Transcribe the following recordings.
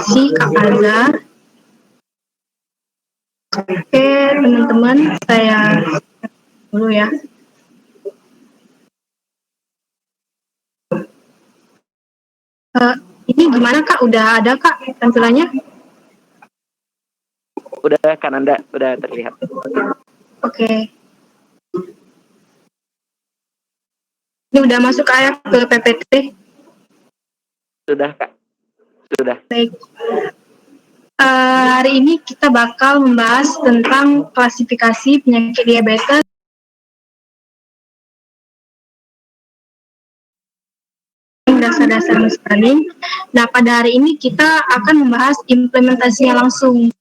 kasih Kak Azhar. Oke, teman-teman, saya dulu ya. Ini gimana Kak? Udah ada Kak tampilannya? Udah kan Anda, udah terlihat. Oke. Ini udah masuk kayak ke PPT? Sudah Kak, sudah. Baik. Hari ini kita bakal membahas tentang klasifikasi penyakit diabetes dasar-dasar scanning. Nah, pada hari ini kita akan membahas implementasinya langsung.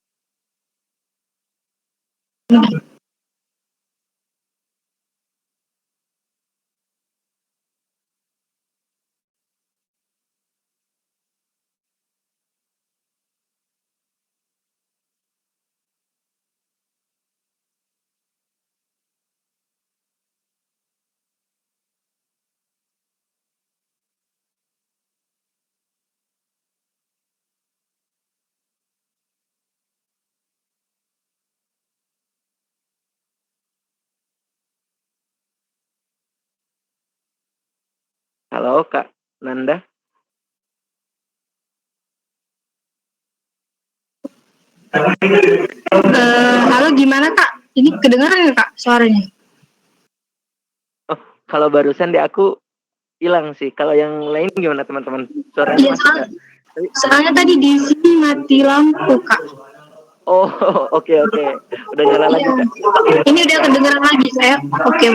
Halo Kak Nanda. Halo, gimana Kak? Ini kedengaran nggak Kak suaranya? Oh, kalau barusan di aku hilang sih. Kalau yang lain gimana teman-teman? Suaranya Iya, masuk nggak? soalnya tadi di sini mati lampu Kak. Oh, oke. Udah nyala lagi Kak. Ini udah kedengaran lagi saya. Oke.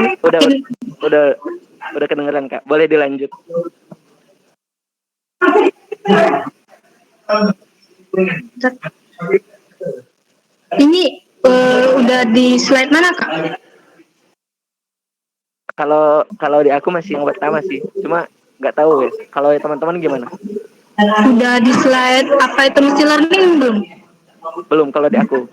Udah kedengeran Kak. Boleh dilanjut. Ini udah di slide mana Kak? Kalau di aku masih yang pertama sih. Cuma nggak tahu ya. Kalau teman-teman gimana? Udah di slide apa itu machine learning belum? Belum kalau di aku.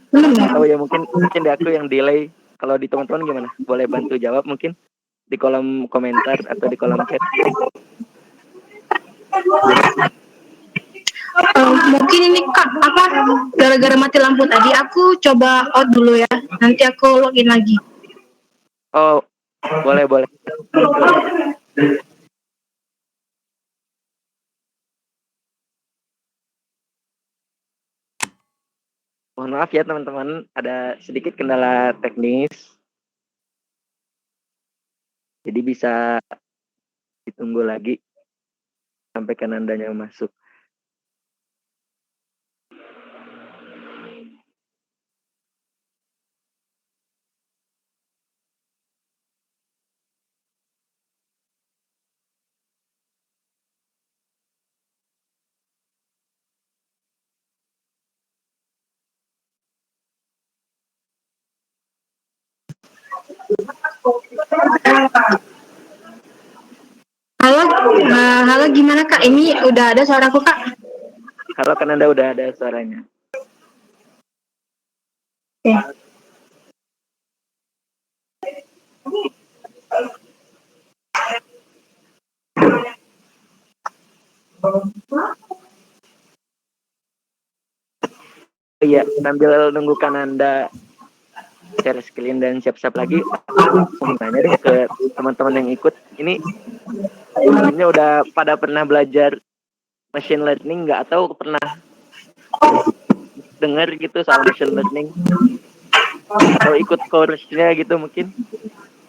Belum ya? Nggak tahu ya, mungkin di aku yang delay. Kalau di teman-teman gimana? Boleh bantu jawab mungkin di kolom komentar atau di kolom chat. Mungkin ini Kak, apa gara-gara mati lampu tadi aku coba out dulu ya. Nanti aku login lagi. Oh, boleh. Mohon maaf ya teman-teman, ada sedikit kendala teknis. Jadi bisa ditunggu lagi sampai Kanandanya masuk. Halo gimana Kak? Ini udah ada suaraku Kak? Halo Kananda, udah ada suaranya. Oke. Iya, sambil nunggu Kananda share screen dan siap-siap lagi, aku langsung nanya deh ke teman-teman yang ikut. Ini sebelumnya udah pada pernah belajar machine learning nggak, atau pernah dengar gitu soal machine learning, atau ikut course-nya gitu mungkin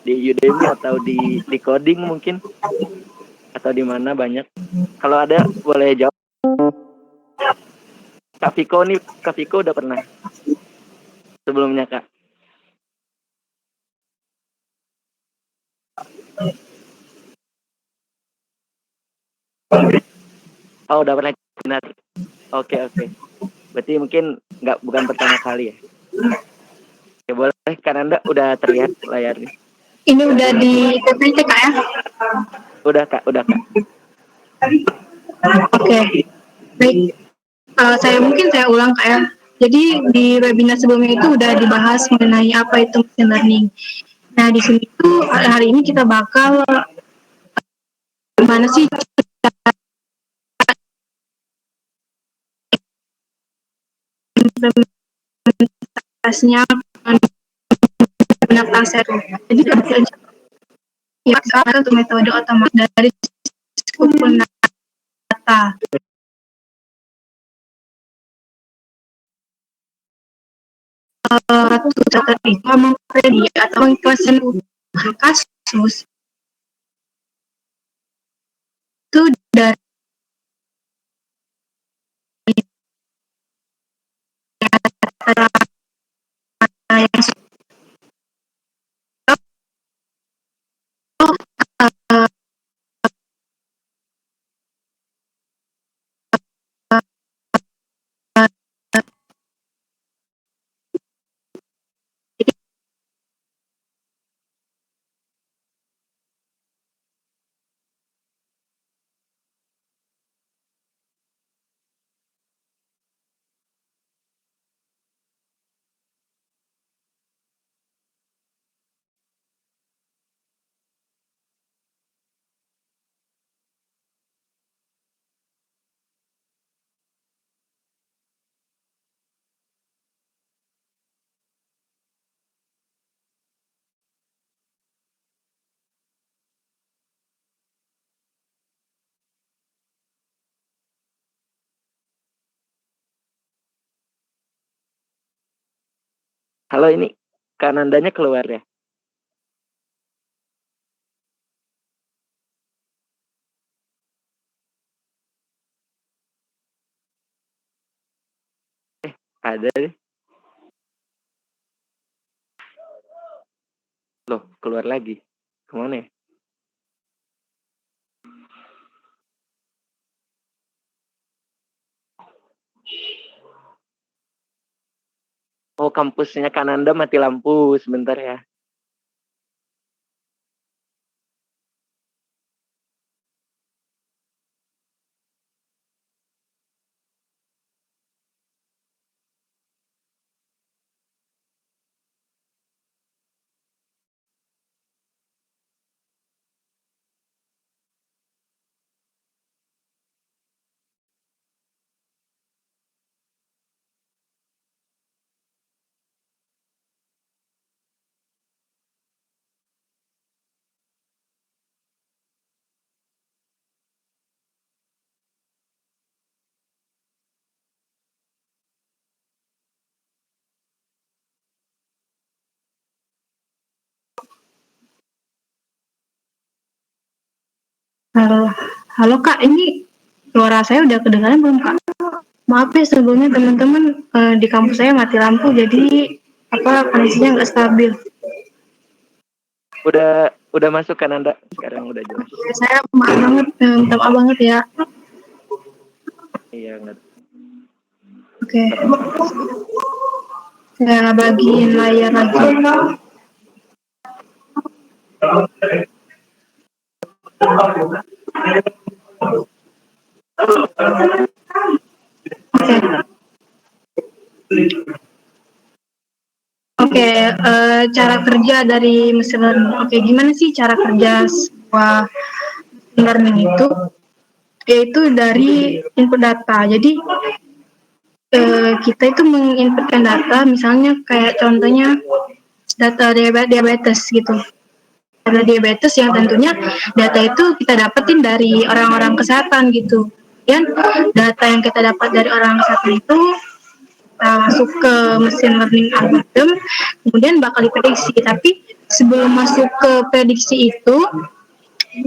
di Udemy atau di coding mungkin, atau di mana banyak. Kalau ada boleh jawab. Kak Viko udah pernah sebelumnya Kak? Oh, udah pernah, benar. Oke. Berarti mungkin bukan pertama kali ya. Oke, boleh Kananda, udah terlihat layarnya. Ini udah di PPT Kak ya? Udah Kak. Oke. Baik. Saya ulang Kak ya. Jadi di webinar sebelumnya itu udah dibahas mengenai apa itu machine learning. Nah, di sini tuh hari ini kita bakal gimana sih implementasinya menggunakan set. Jadi ya sekarang untuk metode otomatis dari skupul data ratu itu memprediksi atau mengklasifikasi kasus itu dari yang Halo, ini Kanandanya keluar ya? Ada deh. Loh, keluar lagi. Kemana ya? Oh, kampusnya Kananda mati lampu sebentar ya. halo Kak, ini suara saya udah kedengaran belum Kak? Maaf ya sebelumnya teman-teman, di kampus saya mati lampu jadi koneksinya nggak stabil. Udah masuk Kananda sekarang, udah jelas. Saya maaf banget, minta maaf banget ya. Iya, enggak. Oke. Saya bagiin layar lagi. Oke, cara kerja dari machine learning. Oke, gimana sih cara kerja sebuah machine learning itu? Yaitu dari input data. Jadi kita itu menginputkan data, misalnya kayak contohnya data diabetes gitu. Data diabetes yang tentunya data itu kita dapetin dari orang-orang kesehatan gitu. Dan data yang kita dapat dari orang kesehatan itu masuk ke mesin learning algorithm, kemudian bakal diprediksi. Tapi sebelum masuk ke prediksi itu,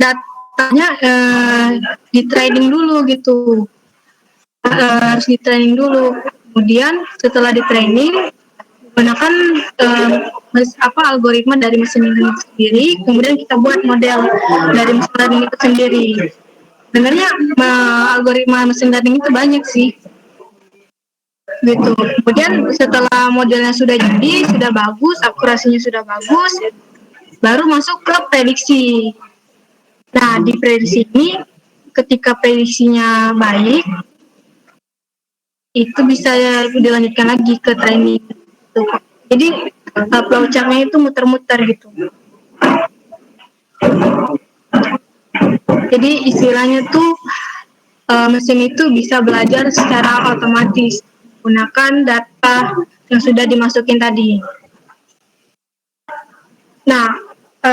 datanya di training dulu gitu. Harus di training dulu. Kemudian setelah di training menggunakan algoritma dari mesin learning itu sendiri, kemudian kita buat model dari mesin learning itu sendiri. Sebenarnya algoritma mesin learning itu banyak sih, gitu. Kemudian setelah modelnya sudah jadi, sudah bagus, akurasinya sudah bagus, baru masuk ke prediksi. Nah, di prediksi ini, ketika prediksinya baik, itu bisa dilanjutkan lagi ke training. Gitu. Jadi flowchart-nya itu muter-muter gitu. Jadi istilahnya tuh mesin itu bisa belajar secara otomatis. menggunakan data yang sudah dimasukin tadi. Nah,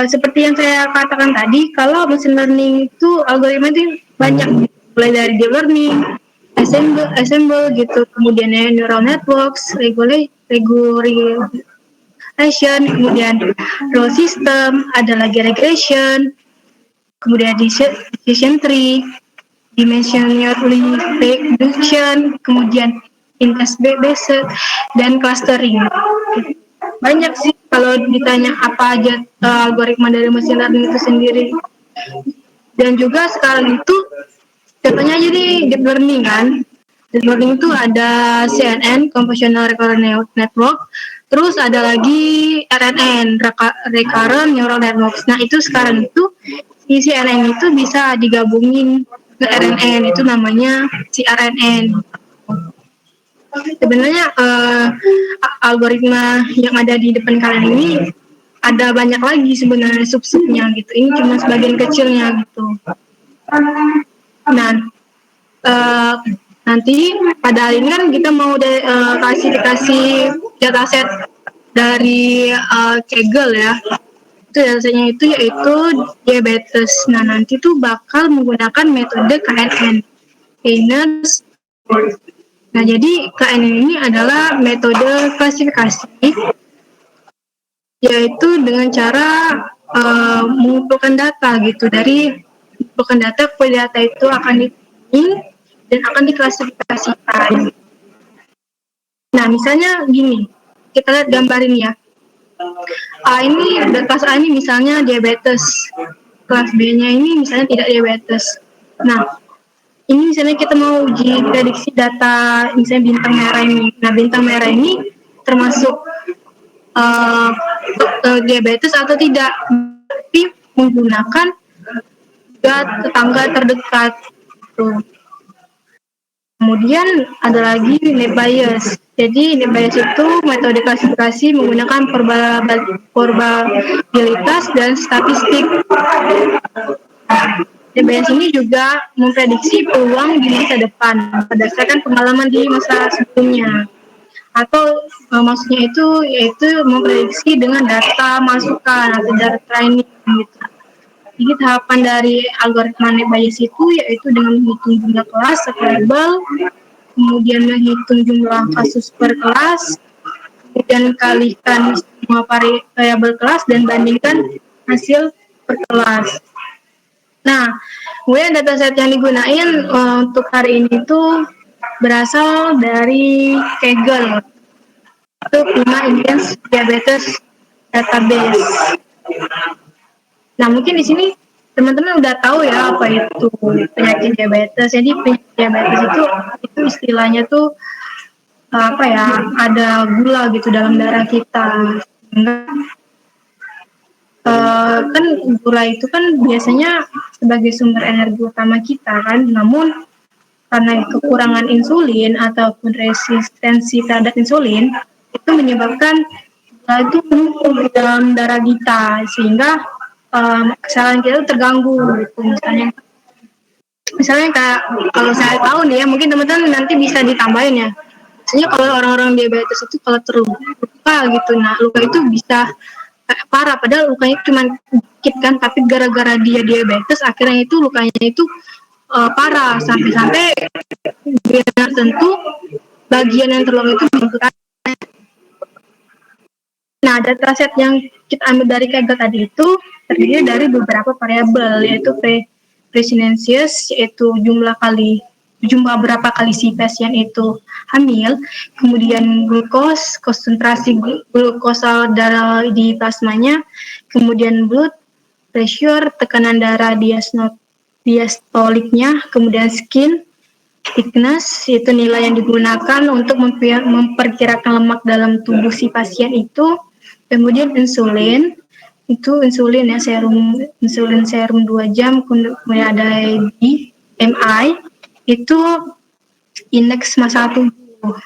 seperti yang saya katakan tadi, kalau machine learning itu algoritma itu banyak, mulai dari deep learning, assemble gitu, kemudian neural networks, regulation, kemudian rule system, ada lagi regression, kemudian decision tree, dimensionally reduction, kemudian index based, dan clustering. Banyak sih kalau ditanya apa aja algoritma dari machine learning itu sendiri. Dan juga sekarang itu contohnya jadi deep learning kan. Deep learning itu ada CNN, Convolutional Network, terus ada lagi RNN, Recurrent Neural Networks. Nah itu sekarang itu si CNN itu bisa digabungin ke RNN, itu namanya CRNN. Sebenarnya algoritma yang ada di depan kalian ini ada banyak lagi sebenarnya sub-subnya gitu. Ini cuma sebagian kecilnya gitu. Nah, nanti pada hari ini kan kita mau kasih dataset dari Kaggle ya. Itu datasetnya itu yaitu diabetes. Nah, nanti tuh bakal menggunakan metode KNN. Knowledge. Nah, jadi KNN ini adalah metode klasifikasi, yaitu dengan cara mengumpulkan data gitu. Mengumpulkan data, data itu akan dipilih dan akan diklasifikasikan. Nah, misalnya gini, kita lihat gambar ini ya. Ini kelas A ini misalnya diabetes, kelas B-nya ini misalnya tidak diabetes. Nah, ini misalnya kita mau uji prediksi data misalnya bintang merah ini. Nah, bintang merah ini termasuk diabetes atau tidak, tapi menggunakan tetangga terdekat. Kemudian ada lagi net bias. Jadi net bias itu metode klasifikasi menggunakan probabilitas dan statistik. DBS ini juga memprediksi peluang di masa depan berdasarkan pengalaman di masa sebelumnya. Atau maksudnya itu yaitu memprediksi dengan data masukan atau data training gitu. Jadi tahapan dari algoritma net bias itu yaitu dengan menghitung jumlah kelas variabel, kemudian menghitung jumlah kasus per kelas, kemudian kalikan semua variabel kelas dan bandingkan hasil per kelas. Nah, kemudian dataset yang digunain untuk hari ini itu berasal dari Kaggle. Itu Prima Indians Diabetes Database. Nah, mungkin di sini teman-teman udah tahu ya apa itu penyakit diabetes. Jadi penyakit diabetes itu istilahnya tuh apa ya? Ada gula gitu dalam darah kita. Kan gula itu kan biasanya sebagai sumber energi utama kita kan, namun karena kekurangan insulin ataupun resistensi terhadap insulin itu menyebabkan gula itu menumpuk di dalam darah kita sehingga kesalahan kita itu terganggu gitu. Misalnya kayak kalau saya tahu nih ya, mungkin teman-teman nanti bisa ditambahin ya. Misalnya kalau orang-orang diabetes itu kalau terluka gitu, nah luka itu bisa parah, padahal lukanya cuma dikit kan, tapi gara-gara dia diabetes akhirnya itu lukanya itu parah sampai biar tertentu bagian yang terluka itu membutuhkan. Nah, dataset yang kita ambil dari Kaggle tadi itu terdiri dari beberapa variabel, yaitu presinensius, yaitu jumlah berapa kali si pasien itu hamil, kemudian glukos, konsentrasi glukosa darah di plasmanya, kemudian blood pressure, tekanan darah diastoliknya, kemudian skin thickness, itu nilai yang digunakan untuk memperkirakan lemak dalam tubuh si pasien itu, kemudian insulin, itu insulin ya, insulin serum 2 jam, kemudian ada BMI, itu indeks massa tubuh,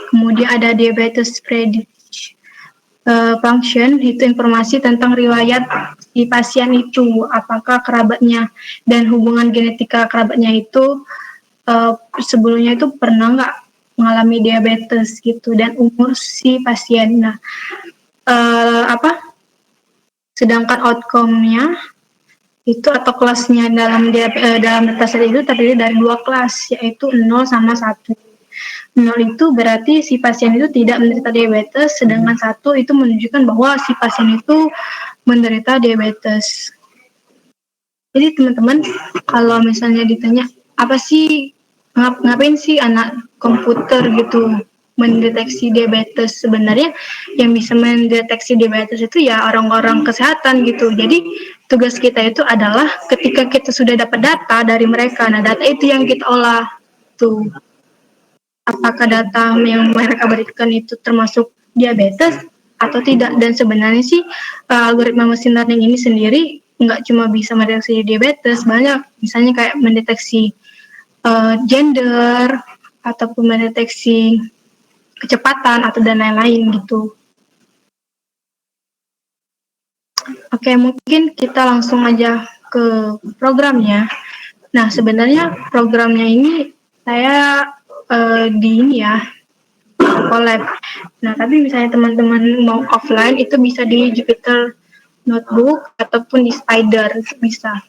kemudian ada diabetes prediction function, itu informasi tentang riwayat si pasien itu, apakah kerabatnya dan hubungan genetika kerabatnya itu sebelumnya itu pernah nggak mengalami diabetes gitu dan umur si pasien. Nah, sedangkan outcome-nya itu atau kelasnya dalam dataset itu terdiri dari 2 kelas, yaitu 0 sama 1. 0 itu berarti si pasien itu tidak menderita diabetes, sedangkan 1 itu menunjukkan bahwa si pasien itu menderita diabetes. Jadi teman-teman, kalau misalnya ditanya, apa sih, ngapain sih anak komputer gitu mendeteksi diabetes, sebenarnya yang bisa mendeteksi diabetes itu ya orang-orang kesehatan gitu. Jadi tugas kita itu adalah ketika kita sudah dapat data dari mereka, nah data itu yang kita olah tuh. Apakah data yang mereka berikan itu termasuk diabetes atau tidak? Dan sebenarnya sih algoritma machine learning ini sendiri nggak cuma bisa mendeteksi diabetes, banyak misalnya kayak mendeteksi gender ataupun mendeteksi kecepatan atau dan lain-lain gitu. Oke, mungkin kita langsung aja ke programnya. Nah, sebenarnya programnya ini saya di ini ya, collab. Nah, tapi misalnya teman-teman mau offline itu bisa di Jupyter Notebook ataupun di Spider, bisa.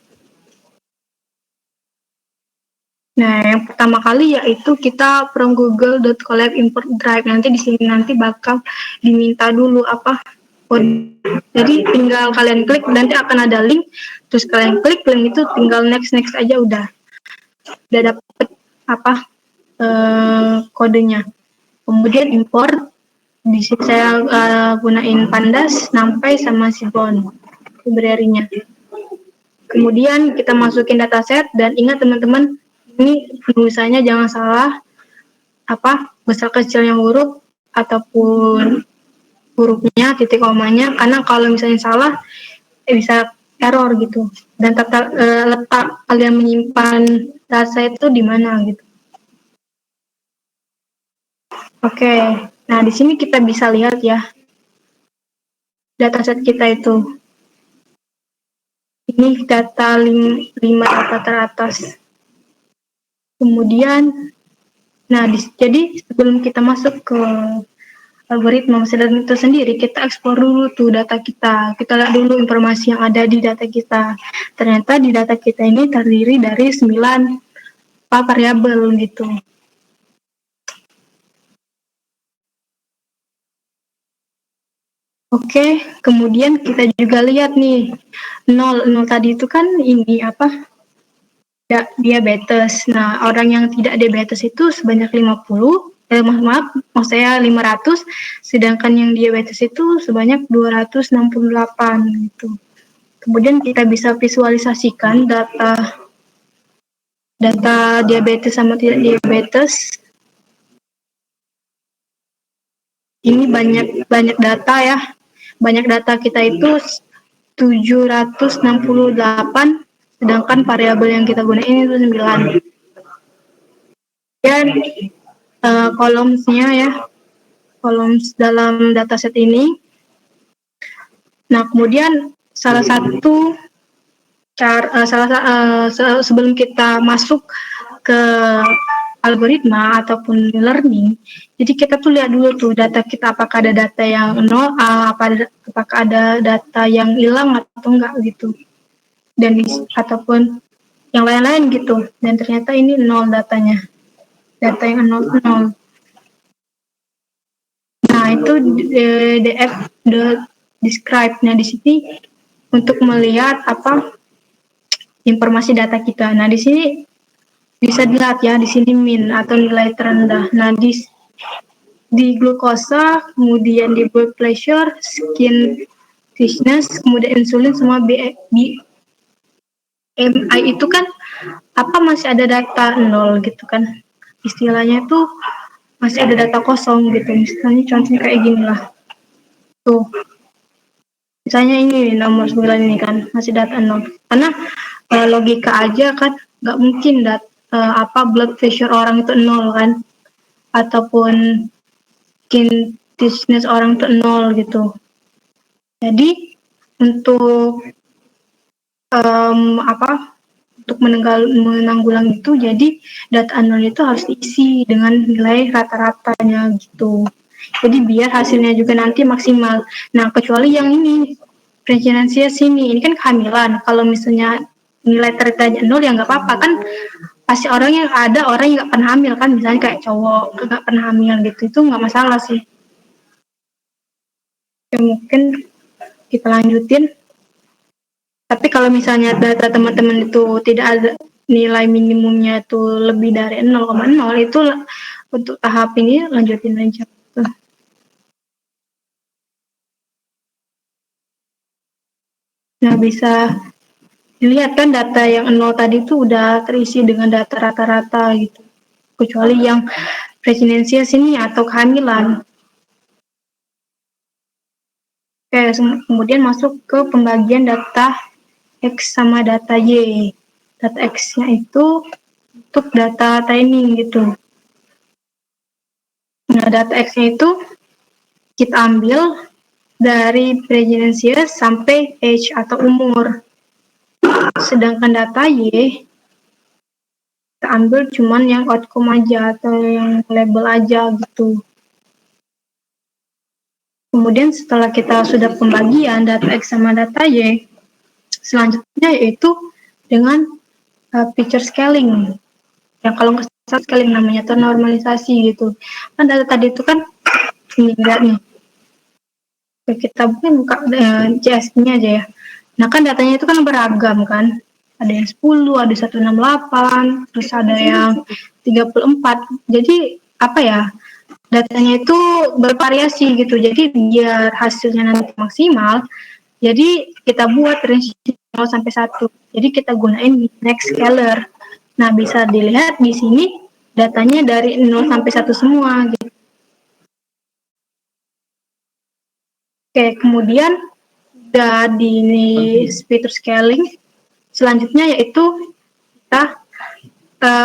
Nah, yang pertama kali yaitu kita from google.colab import drive. Nanti di sini nanti bakal diminta dulu apa kode. Jadi tinggal kalian klik, nanti akan ada link, terus kalian klik link itu tinggal next aja udah dapet apa kodenya. Kemudian import, di sini saya gunain Pandas, NumPy sama Seaborn library-nya. Kemudian kita masukin dataset dan ingat teman-teman, ini tulisannya jangan salah besar kecilnya huruf ataupun hurufnya, titik komanya, karena kalau misalnya salah bisa error gitu. Dan letak kalian menyimpan data itu di mana gitu. Oke, nah di sini kita bisa lihat ya dataset kita itu. Ini data 5 data teratas. Kemudian, nah jadi sebelum kita masuk ke algoritma machine learning itu sendiri, kita eksplor dulu tuh data kita. Kita lihat dulu informasi yang ada di data kita. Ternyata di data kita ini terdiri dari 9 variabel gitu. Oke, kemudian kita juga lihat nih, 0 tadi itu kan ini diabetes. Nah, orang yang tidak diabetes itu sebanyak 50, maksud saya 500, sedangkan yang diabetes itu sebanyak 268 gitu. Kemudian kita bisa visualisasikan data diabetes sama tidak diabetes. Ini banyak data ya. Banyak data kita itu 768, sedangkan variabel yang kita gunain itu 9. Dan kolomsnya ya, columns dalam dataset ini. Nah, kemudian salah satu sebelum kita masuk ke algoritma ataupun learning, jadi kita tuh lihat dulu tuh data kita, apakah ada data yang nol, apakah ada data yang hilang atau enggak gitu, dan ataupun yang lain-lain gitu. Dan ternyata ini nol datanya, data yang nol. Nah, itu df describe. Nah, di sini untuk melihat informasi data kita. Nah, di sini bisa dilihat ya, di sini min atau nilai terendah. Nah, di glukosa, kemudian di blood pressure, skin thickness, kemudian insulin, semua BMI itu kan masih ada data nol gitu kan. Istilahnya tuh masih ada data kosong gitu. Misalnya contohnya kayak gini lah. Tuh. Misalnya ini nomor 9 ini kan masih data nol. Karena logika aja kan nggak mungkin blood pressure orang itu nol kan, ataupun skin thickness orang itu nol gitu. Jadi untuk untuk menanggulangi itu, jadi data anual itu harus diisi dengan nilai rata-ratanya gitu. Jadi biar hasilnya juga nanti maksimal. Nah, kecuali yang ini, pregnancy ini kan kehamilan. Kalau misalnya nilai teritanya 0 ya nggak apa-apa kan, pasti orang yang nggak pernah hamil kan, misalnya kayak cowok nggak pernah hamil gitu, itu nggak masalah sih. Ya, mungkin kita lanjutin. Tapi kalau misalnya data teman-teman itu tidak ada nilai minimumnya itu lebih dari 0,0, itu untuk tahap ini lanjutin aja. Nah, bisa dilihat kan data yang 0 tadi itu udah terisi dengan data rata-rata gitu. Kecuali yang presidensial sini atau kehamilan. Oke, kemudian masuk ke pembagian data X sama data Y. Data X-nya itu untuk data training gitu. Nah, data X-nya itu kita ambil dari presidensial sampai age atau umur. Sedangkan data Y kita ambil cuman yang outcome aja atau yang label aja gitu. Kemudian setelah kita sudah pembagian data X sama data Y, selanjutnya yaitu dengan feature scaling. Yang kalau nggak salah scaling namanya atau normalisasi gitu. Kan data tadi itu kan enggak nih. Kita mungkin buka CSV-nya aja ya. Nah kan datanya itu kan beragam kan. Ada yang 10, ada 168, terus ada yang 34. Jadi apa ya? Datanya itu bervariasi gitu. Jadi biar hasilnya nanti maksimal, jadi kita buat range 0 sampai 1. Jadi kita gunain next scaler. Nah, bisa dilihat di sini datanya dari 0 sampai 1 semua gitu. Oke, kemudian udah di feature scaling. Selanjutnya yaitu kita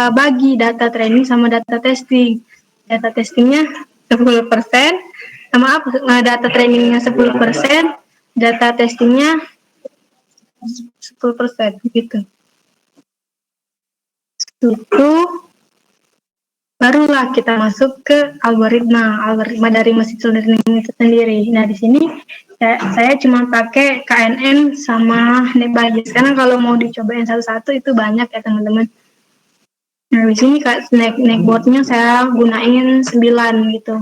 bagi data training sama data testing. Data testingnya 10%, sama data trainingnya 10%, data testingnya 10% gitu. Itu barulah kita masuk ke algoritma dari machine learning itu sendiri. Nah, di sini saya cuma pakai KNN sama Bayes karena kalau mau dicobain satu-satu itu banyak ya teman-teman. Nah, di sini Snackbot-nya saya gunain 9 gitu.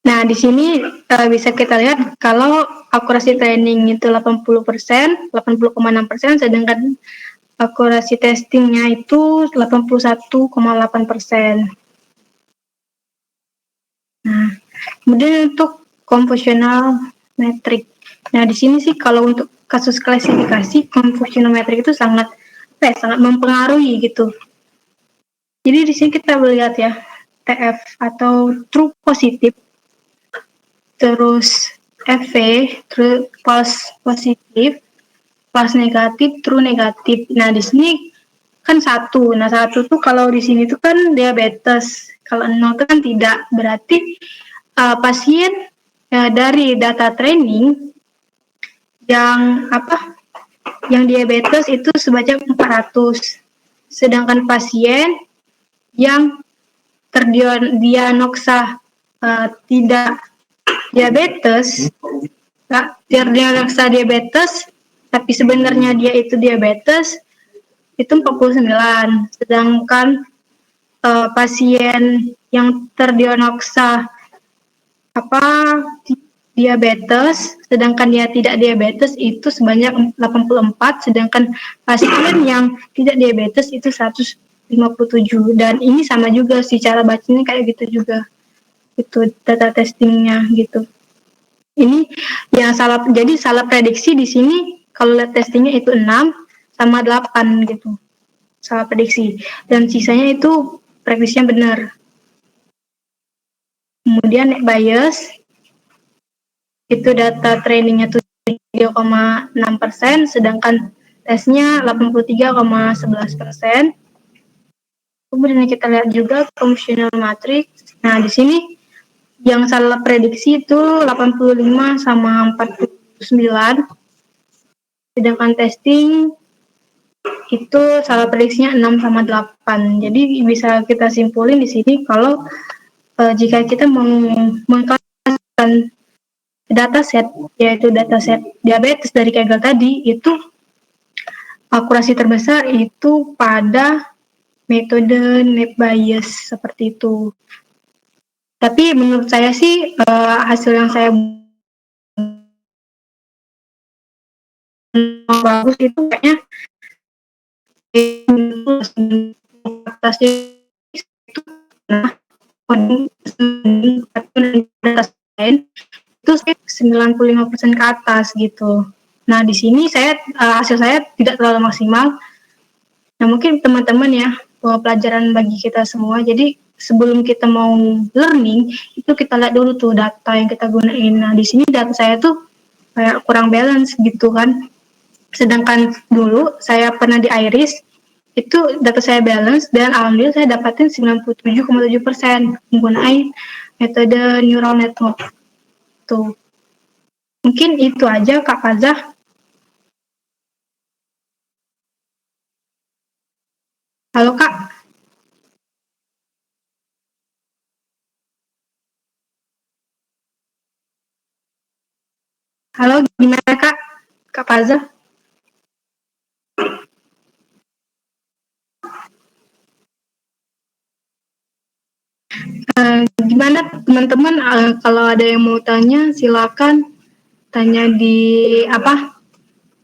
Nah, di sini bisa kita lihat kalau akurasi training itu 80%, 80,6%, sedangkan akurasi testingnya itu 81,8%. Nah, kemudian untuk convolutional metric. Nah, di sini sih kalau untuk kasus klasifikasi convolutional metric itu sangat mempengaruhi gitu. Jadi di sini kita melihat ya TF atau true positif, terus FV, true false positif, false negatif, true negatif. Nah, di sini kan 1. Nah, 1 tuh kalau di sini tuh kan diabetes. Kalau 0 itu kan tidak. Berarti pasien dari data training yang diabetes itu sebanyak 400. Sedangkan pasien yang terdiagnosa tidak diabetes, terdiagnosa diabetes, tapi sebenarnya dia itu diabetes, itu 49. Sedangkan pasien yang terdiagnosa diabetes, sedangkan dia tidak diabetes itu sebanyak 84, sedangkan pasien yang tidak diabetes itu 157. Dan ini sama juga sih cara bacanya kayak gitu juga. Itu data testingnya gitu. Ini yang salah, jadi salah prediksi di sini kalau testingnya itu 6 sama 8 gitu. Salah prediksi. Dan sisanya itu prediksinya benar. Kemudian bias itu data trainingnya 7,6%, sedangkan tesnya 83,11%. Kemudian kita lihat juga convolutional matrix. Nah, di sini yang salah prediksi itu 85 sama 49. Sedangkan testing itu salah prediksinya 6 sama 8. Jadi bisa kita simpulin di sini kalau jika kita mau mengklasifikasikan dataset, yaitu dataset diabetes dari Kegel tadi, itu akurasi terbesar itu pada metode net bias seperti itu. Tapi menurut saya sih hasil yang saya bagus itu kayaknya atasnya itu nah itu 95% ke atas gitu. Nah di sini saya hasil saya tidak terlalu maksimal. Nah mungkin teman-teman ya pelajaran bagi kita semua. Jadi sebelum kita mau learning itu kita lihat dulu tuh data yang kita gunain. Nah di sini data saya tuh kayak kurang balance gitu kan. Sedangkan dulu saya pernah di Iris itu data saya balance dan alhamdulillah saya dapatin 97,7% menggunakan metode neural network. Tuh. Mungkin itu aja Kak Fazah. Halo Kak. Halo gimana Kak? Kak Fazah. Gimana teman-teman kalau ada yang mau tanya silakan tanya di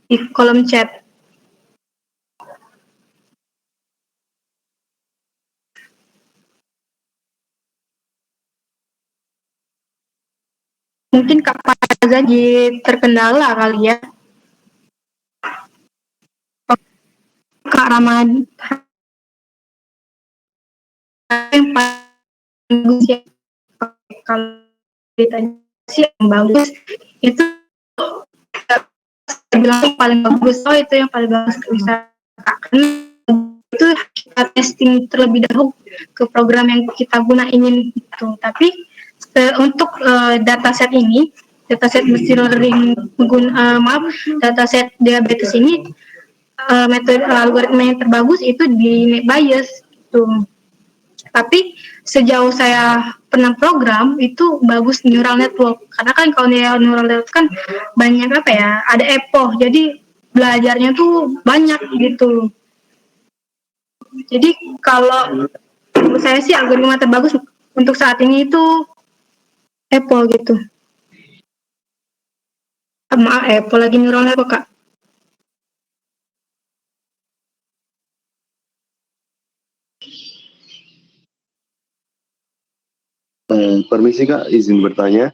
di kolom chat. Mungkin Kak Fazah lagi terkendala kali ya. Kak Ramad yang bagus ya. Kalau ditanya sih yang bagus itu saya bilang paling bagus. Oh itu yang paling bagus bisa karena itu kita testing terlebih dahulu ke program yang kita gunain gitu. Tapi untuk dataset ini, dataset machine learning dataset diabetes ini metode algoritma yang terbagus itu di net bias gitu. Tapi sejauh saya pernah program itu bagus neural network karena kan kalau neural network kan banyak ada epoch jadi belajarnya tuh banyak gitu. Jadi kalau menurut saya sih algoritma terbagus untuk saat ini itu epoch gitu. Maaf epoch lagi neural network Kak. Permisi Kak, izin bertanya.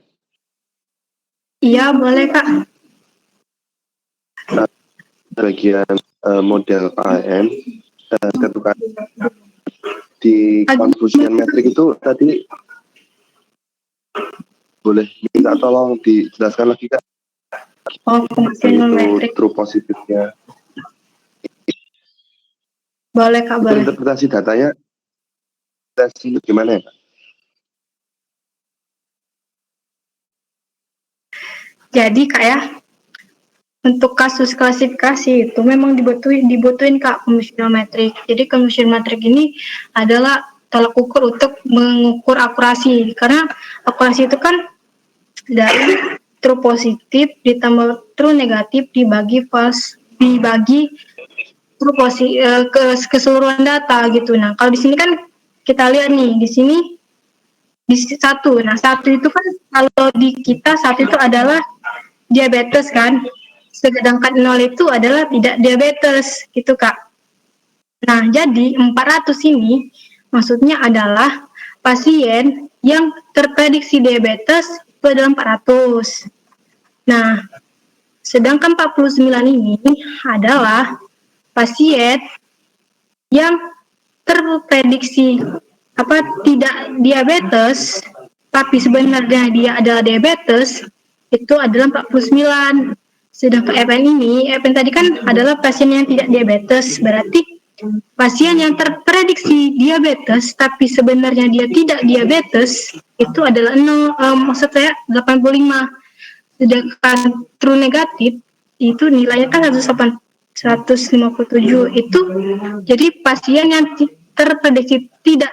Iya boleh Kak. Bagian model AM ketukan di confusion metric itu tadi boleh minta tolong dijelaskan lagi Kak. Oh, confusion metric. True positifnya. Boleh Kak, boleh. Interpretasi datanya gimana ya Kak? Jadi Kak ya, untuk kasus klasifikasi itu memang dibutuhin Kak confusion metric. Jadi confusion metric ini adalah tolak ukur untuk mengukur akurasi. Karena akurasi itu kan dari true positif ditambah true negatif dibagi true keseluruhan data gitu. Nah, kalau di sini kan kita lihat nih, di sini di satu. Nah, satu itu kan kalau di kita satu itu adalah diabetes kan. Sedangkan 0 itu adalah tidak diabetes gitu Kak. Nah jadi 400 ini maksudnya adalah pasien yang terprediksi diabetes itu adalah 400. Nah sedangkan 49 ini adalah pasien yang terprediksi tidak diabetes tapi sebenarnya dia adalah diabetes itu adalah 49. Sedangkan EPN tadi kan adalah pasien yang tidak diabetes, berarti pasien yang terprediksi diabetes tapi sebenarnya dia tidak diabetes itu adalah 85. Sedangkan true negatif itu nilainya kan 180 157 itu jadi pasien yang terprediksi tidak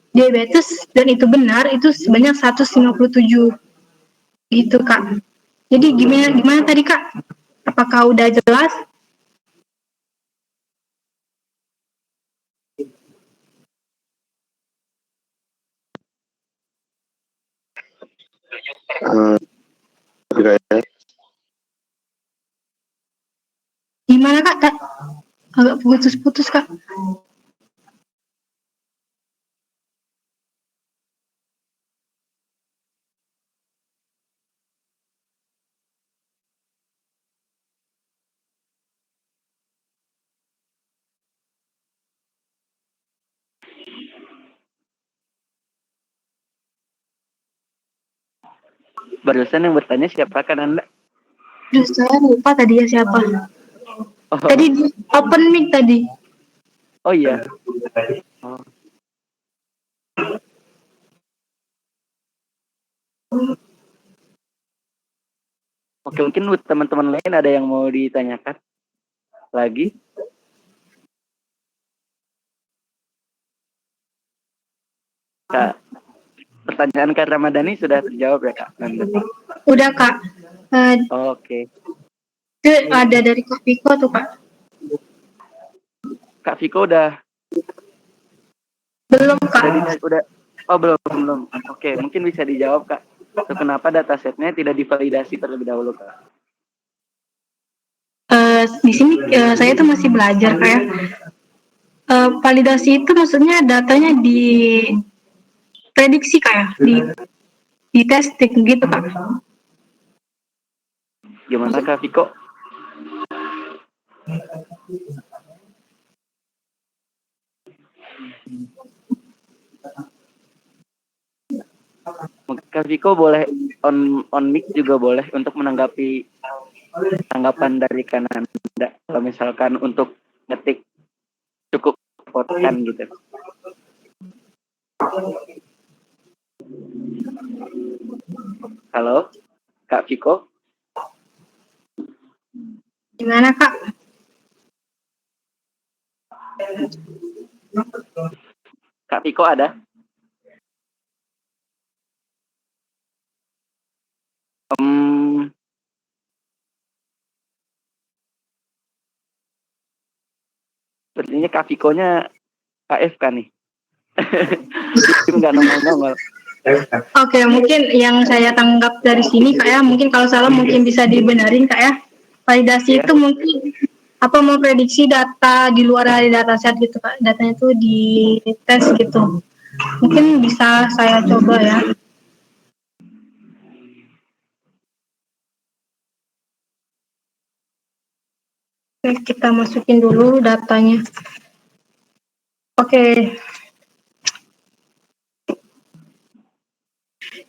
diabetes dan itu benar itu sebanyak 157 gitu Kak. Jadi gimana tadi Kak? Apakah udah jelas? Kayaknya Gimana Kak? Agak putus-putus Kak. Barusan yang bertanya siapa kan Anda? Duh, saya lupa tadi ya siapa. Oh, Tadi di open mic tadi. oh iya. Oh. Oke, mungkin buat teman-teman lain ada yang mau ditanyakan lagi? Kak, pertanyaan Kak Ramadhani sudah terjawab ya Kak? Udah Kak. Oke. Itu ada dari Kak Viko tuh Kak. Kak Viko udah Belum Kak. Oh belum. Oke, mungkin bisa dijawab Kak. So, kenapa datasetnya tidak divalidasi terlebih dahulu Kak? Di sini saya tuh masih belajar Kak ya. Validasi itu maksudnya datanya diprediksi Kak ya, di testing gitu Kak. Gimana Kak Viko? Kak Viko boleh on mic juga boleh untuk menanggapi tanggapan dari kanan Anda. Kalau misalkan untuk ngetik cukup potkan gitu. Halo, Kak Viko? Gimana Kak? Kak Viko ada? Sepertinya Kak Viko-nya AFK nih. Nggak nongol-nongol. Oke, mungkin yang saya tanggap dari sini Kak ya, mungkin kalau salah mungkin bisa dibenarin Kak ya. Validasi itu mungkin memprediksi data di luar dari dataset gitu Kak. Datanya itu di tes gitu. Mungkin bisa saya coba ya. Oke, kita masukin dulu datanya. Oke.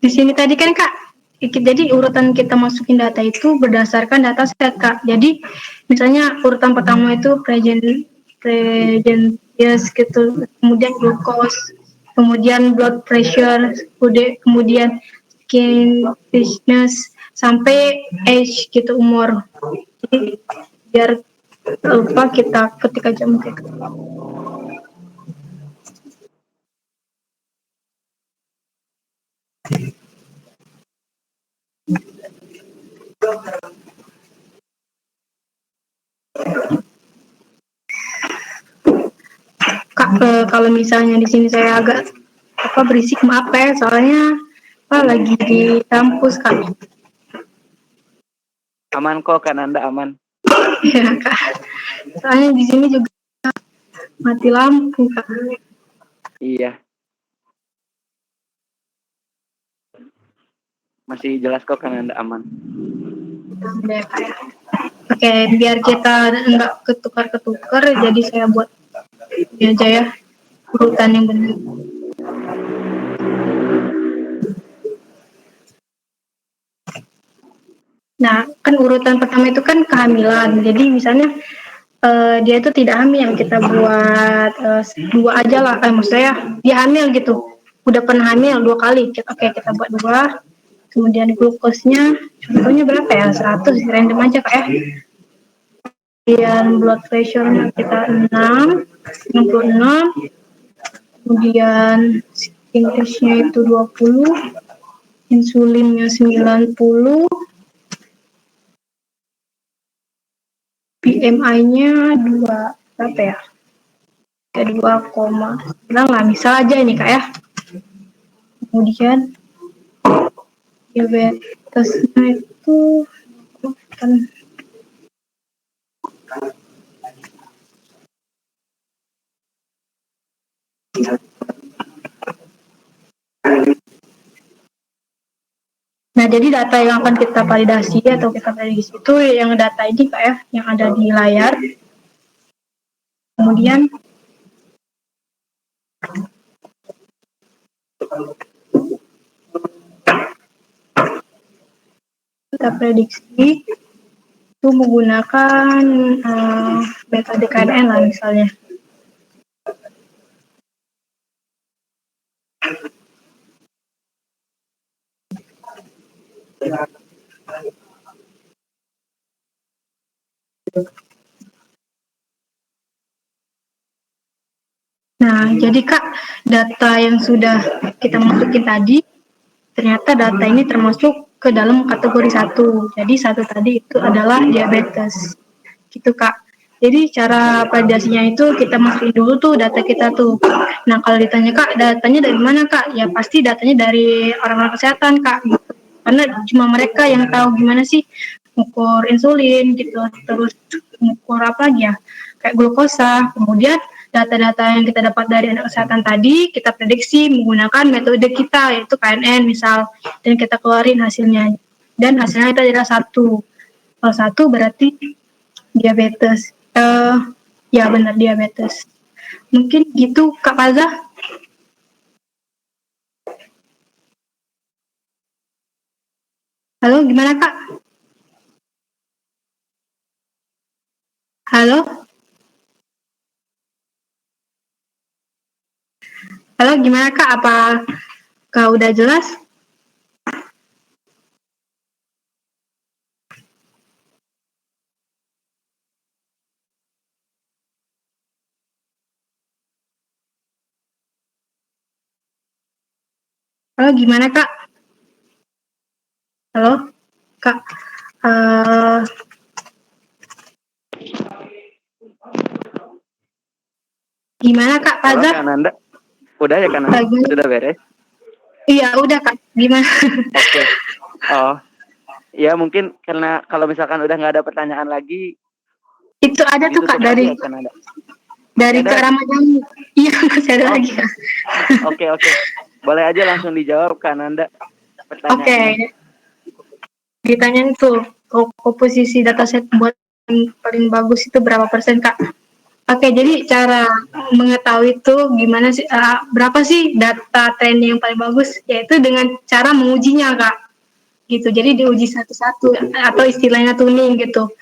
Di sini tadi kan Kak, jadi urutan kita masukin data itu berdasarkan data set Kak. Jadi misalnya urutan pertama itu yes gitu, kemudian glucose, kemudian blood pressure, kemudian skin thickness, sampai age gitu, umur. Jadi biar lupa kita ketik aja mungkin. Kak, kalau misalnya di sini saya agak berisik maaf ya, soalnya lagi di kampus Kak. Aman kok kan Anda aman. Ya Kak. Soalnya di sini juga mati lampu Kak. Iya. Masih jelas kok kan Anda aman. Oke, biar kita nggak ketukar-ketukar, jadi saya buat ini aja ya, urutan yang benar. Nah, kan urutan pertama itu kan kehamilan. Jadi misalnya dia itu tidak hamil, kita buat 2 aja lah. Maksudnya dia hamil gitu. Udah pernah hamil 2 kali. Oke, kita buat 2. Kemudian glukosnya, contohnya berapa ya? 100, random aja Kak ya. kemudian blood pressure-nya kita 66, kemudian skin test-nya itu 20, insulinnya 90, BMI-nya 2, berapa ya? 2,9 lah, misal aja ini Kak ya. Kemudian diabetesnya itu kan nah, jadi data yang akan kita validasi atau kita prediksi itu yang data ini Kak ya, yang ada di layar. Kemudian kita prediksi itu menggunakan metode KNN lah misalnya. Nah, jadi Kak, data yang sudah kita masukin tadi, ternyata data ini termasuk ke dalam kategori 1. Jadi 1 tadi itu adalah diabetes. Gitu Kak. Jadi cara validasinya itu kita masukin dulu tuh data kita tuh. Nah, kalau ditanya Kak, datanya dari mana Kak? Ya pasti datanya dari orang-orang kesehatan Kak. Gitu. Karena cuma mereka yang tahu gimana sih ukur insulin gitu, terus ukur apa lagi ya, kayak glukosa. Kemudian data-data yang kita dapat dari anak kesehatan tadi kita prediksi menggunakan metode kita yaitu KNN misal, dan kita keluarin hasilnya, dan hasilnya itu adalah 1. Kalau 1 berarti diabetes. Ya benar diabetes. Mungkin gitu Kak Faza. Halo, gimana Kak? Halo? Halo, gimana Kak? Apa Kak udah jelas? Halo, gimana Kak? Halo, Kak. Gimana Kak Halo Faza? Kak Nanda. Udah ya Kak Nanda? Sudah beres? Iya, udah Kak. Gimana? Oke. Oh, ya mungkin karena kalau misalkan udah nggak ada pertanyaan lagi, Itu ada tuh Kak ditutup dari aja ya Kak Nanda. Kak Ramadhan. Iya, masih ada lagi Kak. Oke. Boleh aja langsung dijawab Kak Nanda pertanyaannya. Oke. Ditanyain tuh komposisi dataset buat yang paling bagus itu berapa persen Kak? Oke, jadi cara mengetahui itu gimana sih, berapa sih data training yang paling bagus? Yaitu dengan cara mengujinya Kak. Gitu. Jadi diuji satu-satu atau istilahnya tuning gitu.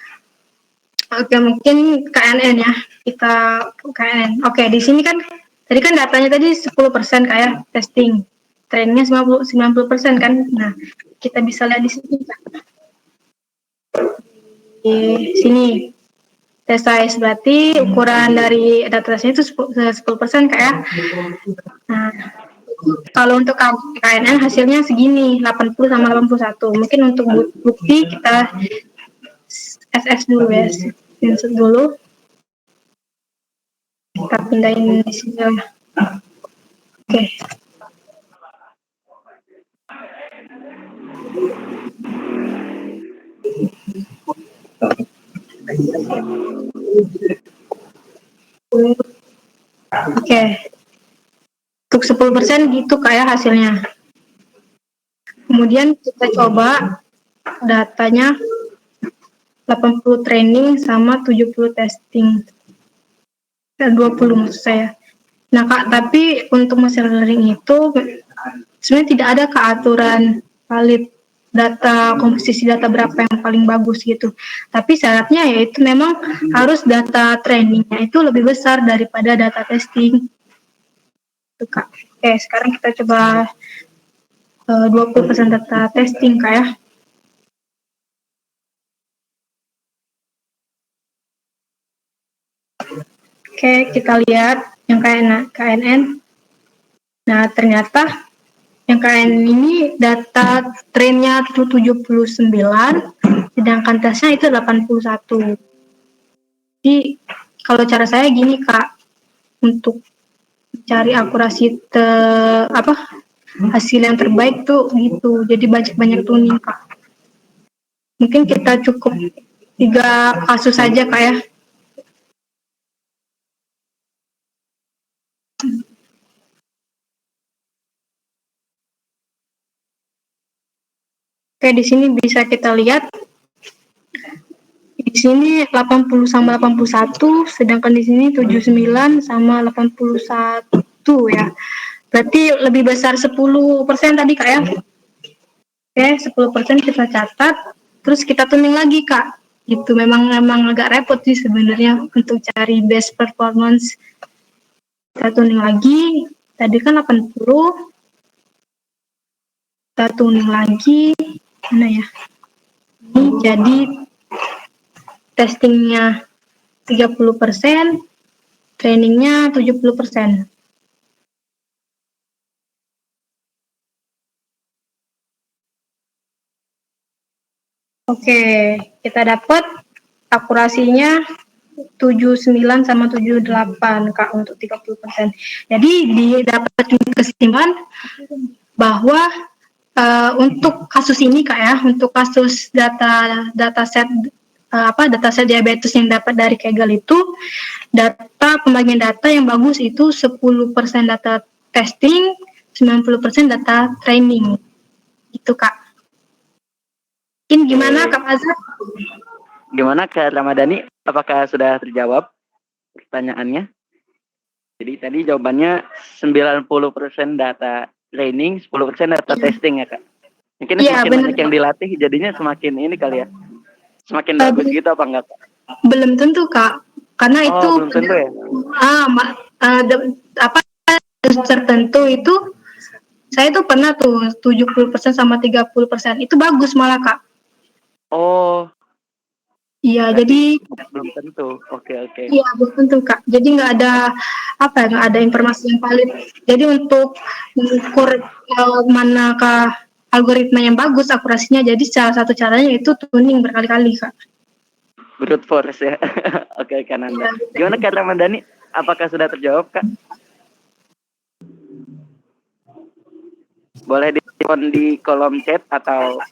Oke, mungkin KNN ya. Kita KNN. Oke, di sini kan tadi kan datanya tadi 10% kayak testing. Trainingnya 90% kan. Nah, kita bisa lihat di sini Kak. Di sini test size berarti ukuran dari datasnya itu 10% kayak. Nah, kalau untuk KNN hasilnya segini 80 sama 81. Mungkin untuk bukti kita SS dulu ya, screenshot dulu. Kita pindahin di sini lah. Oke. Oke. Untuk 10% gitu kayak hasilnya. Kemudian kita coba datanya 80 training sama 70 testing. Dan 20 maksud saya. Nah Kak, tapi untuk machine learning itu sebenarnya tidak ada keaturan valid data, komposisi data berapa yang paling bagus gitu. Tapi syaratnya yaitu memang harus data trainingnya itu lebih besar daripada data testing. Itu Kak. Oke, sekarang kita coba 20% data testing, Kak ya. Oke, kita lihat yang KNN. Nah, ternyata yang KNN ini data trennya itu 79, sedangkan tesnya itu 81. Jadi, kalau cara saya gini, Kak, untuk cari akurasi hasil yang terbaik tuh gitu. Jadi banyak-banyak tuning, Kak. Mungkin kita cukup 3 kasus saja, Kak, ya. Oke, di sini bisa kita lihat. Di sini 80 sama 81, sedangkan di sini 79 sama 81 ya. Berarti lebih besar 10% tadi, Kak, ya. Oke, 10% kita catat, terus kita tuning lagi, Kak. Itu memang agak repot sih sebenarnya untuk cari best performance. Kita tuning lagi, tadi kan 80, kita tuning lagi, mana ya? Ini jadi testingnya 30%, trainingnya 70%. Oke, kita dapat akurasinya 79 sama 78, Kak, untuk 30%. Jadi didapat kesimpulan bahwa untuk kasus ini, Kak, ya, untuk kasus dataset diabetes yang dapat dari Kaggle itu, pembagian data yang bagus itu 10% data testing, 90% data training. Itu, Kak. Mungkin gimana, Kak Azhar? Gimana Kak Ramadhani? Apakah sudah terjawab pertanyaannya? Jadi tadi jawabannya 90% data training, 10% data testing ya, Kak? Mungkin semakin banyak yang dilatih, jadinya semakin ini kali ya? Semakin bagus gitu apa enggak, Kak? Belum tentu, Kak. Karena itu belum tentu ya? tertentu itu saya tuh pernah tuh 70% sama 30%. Itu bagus malah, Kak. Oh. Iya, jadi belum tentu. Oke. Iya, belum tentu, Kak. Jadi nggak ada informasi yang valid. Jadi untuk mengukur manakah algoritma yang bagus akurasinya, jadi salah satu caranya itu tuning berkali-kali, Kak. Brute force ya. Oke, Kananda. Gimana Kak Ramadhani? Apakah sudah terjawab, Kak? Boleh di kolom chat atau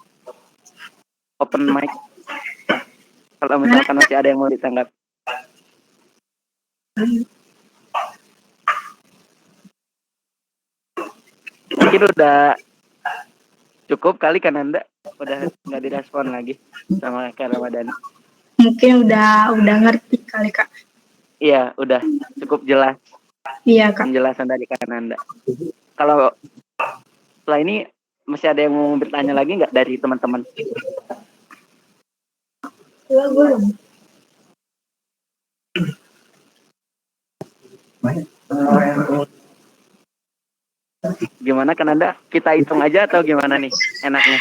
open mic kalau misalkan masih ada yang mau ditanggap. Mungkin udah cukup kali kan Anda, udah nggak direspon lagi sama Kak Ramadhani. Mungkin udah ngerti kali, Kak. Iya, udah cukup jelas. Iya, Kak. Penjelasan dari Kak Anda. Kalau setelah ini masih ada yang mau bertanya lagi nggak dari teman-teman? Gimana kan Anda? Kita hitung aja atau gimana nih enaknya?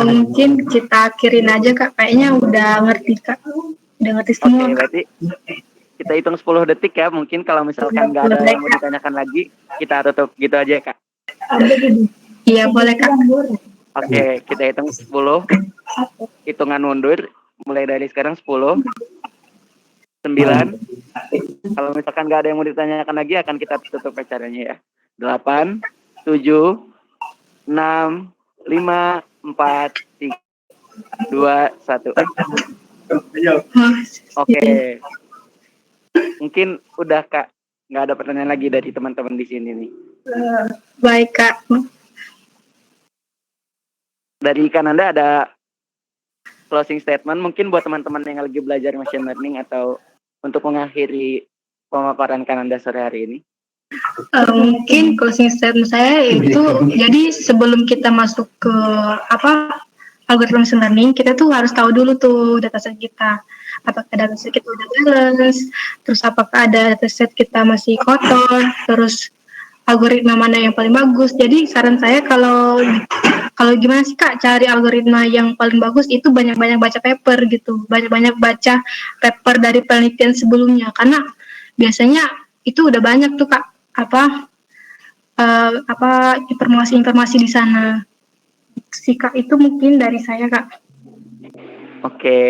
Mungkin kita akhirin aja, Kak. Kayaknya udah ngerti, Kak. Udah ngerti semua. Oke, berarti kita hitung 10 detik ya. Mungkin kalau misalkan nggak ada yang mau ditanyakan lagi, kita tutup gitu aja, Kak. Iya, boleh, Kak. Oke, kita hitung 10. Hitungan mundur. Mulai dari sekarang 10. 9. Kalau misalkan nggak ada yang mau ditanyakan lagi, akan kita tutup acaranya ya. 8, 7, 6, 5, 4, 3, 2, 1. Oke. Mungkin udah, Kak. Nggak ada pertanyaan lagi dari teman-teman di sini nih. Baik, Kak. Dari Kananda ada closing statement mungkin buat teman-teman yang lagi belajar machine learning atau untuk mengakhiri pemaparan Kananda sore hari ini? Mungkin closing statement saya itu, jadi sebelum kita masuk ke algoritma machine learning, kita tuh harus tahu dulu tuh dataset kita. Apakah dataset kita udah balance, terus apakah ada dataset kita masih kotor, terus algoritma mana yang paling bagus. Jadi saran saya kalau gimana sih, Kak, cari algoritma yang paling bagus itu banyak-banyak baca paper gitu, banyak-banyak baca paper dari penelitian sebelumnya, karena biasanya itu udah banyak tuh Kak informasi-informasi di sana. Si Kak itu mungkin dari saya Kak. Oke,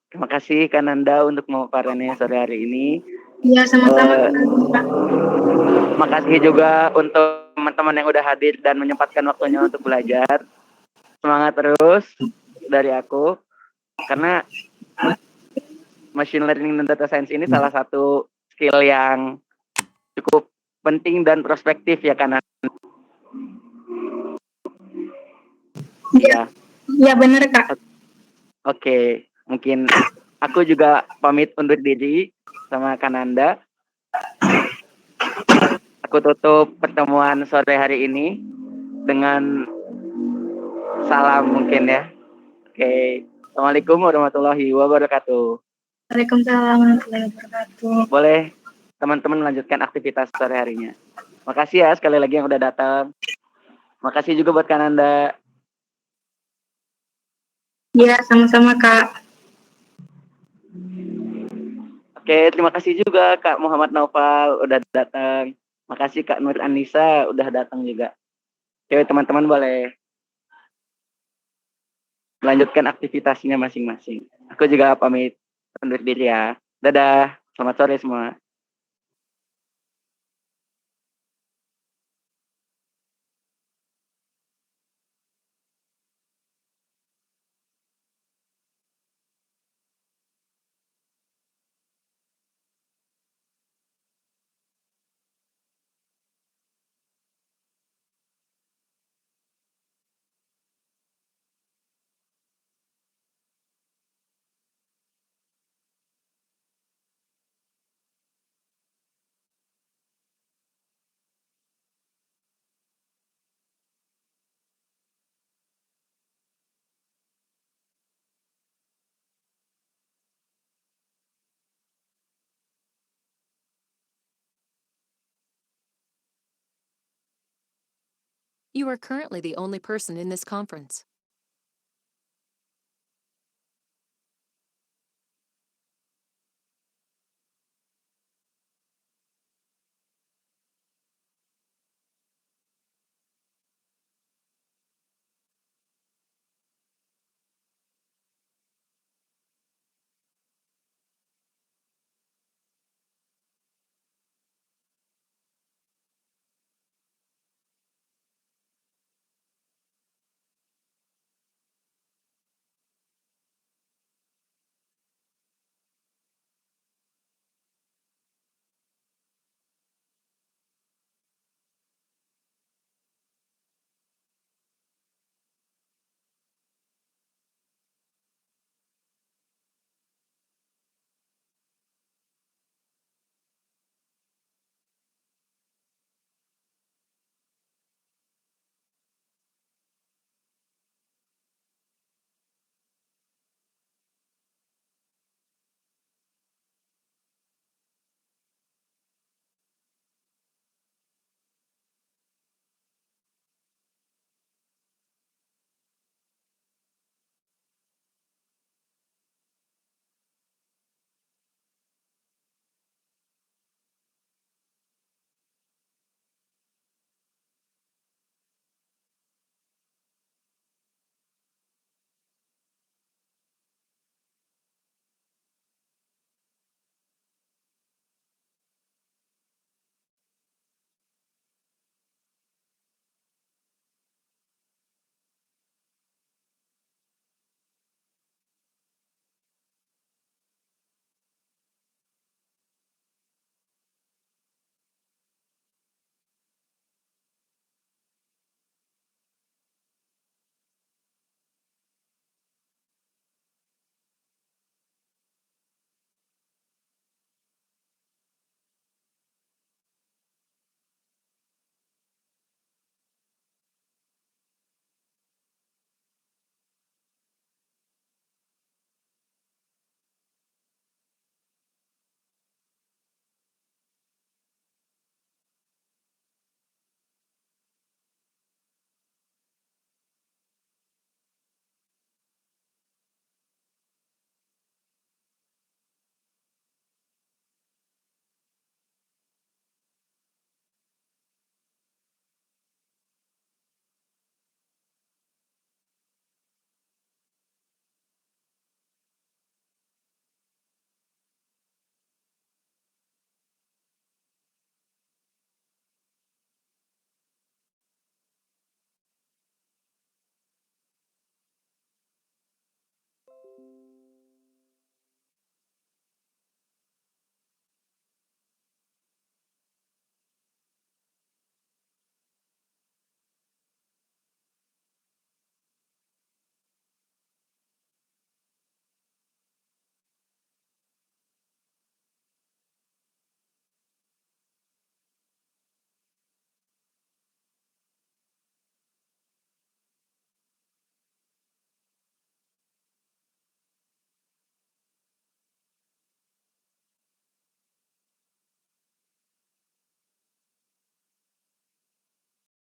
terima kasih Kak Nanda untuk pemaparannya sore hari ini. Iya sama-sama Eh, Kak. Makasih juga untuk teman-teman yang udah hadir dan menyempatkan waktunya untuk belajar. Semangat terus dari aku, karena machine learning dan data science ini salah satu skill yang cukup penting dan prospektif ya karena Iya, ya. iya benar Kak. Oke, mungkin aku juga pamit undur diri sama Kananda. Aku tutup pertemuan sore hari ini dengan salam mungkin ya. Oke, Assalamualaikum warahmatullahi wabarakatuh. Waalaikumsalam warahmatullahi wabarakatuh. Boleh teman-teman melanjutkan aktivitas sore harinya. Makasih ya sekali lagi yang udah datang. Makasih juga buat Kananda. Iya, sama-sama Kak. Oke, terima kasih juga Kak Muhammad Naufal udah datang. Makasih Kak Nur Anissa udah datang juga. Oke, teman-teman boleh melanjutkan aktivitasnya masing-masing. Aku juga pamit undur diri ya. Dadah, selamat sore semua. You are currently the only person in this conference.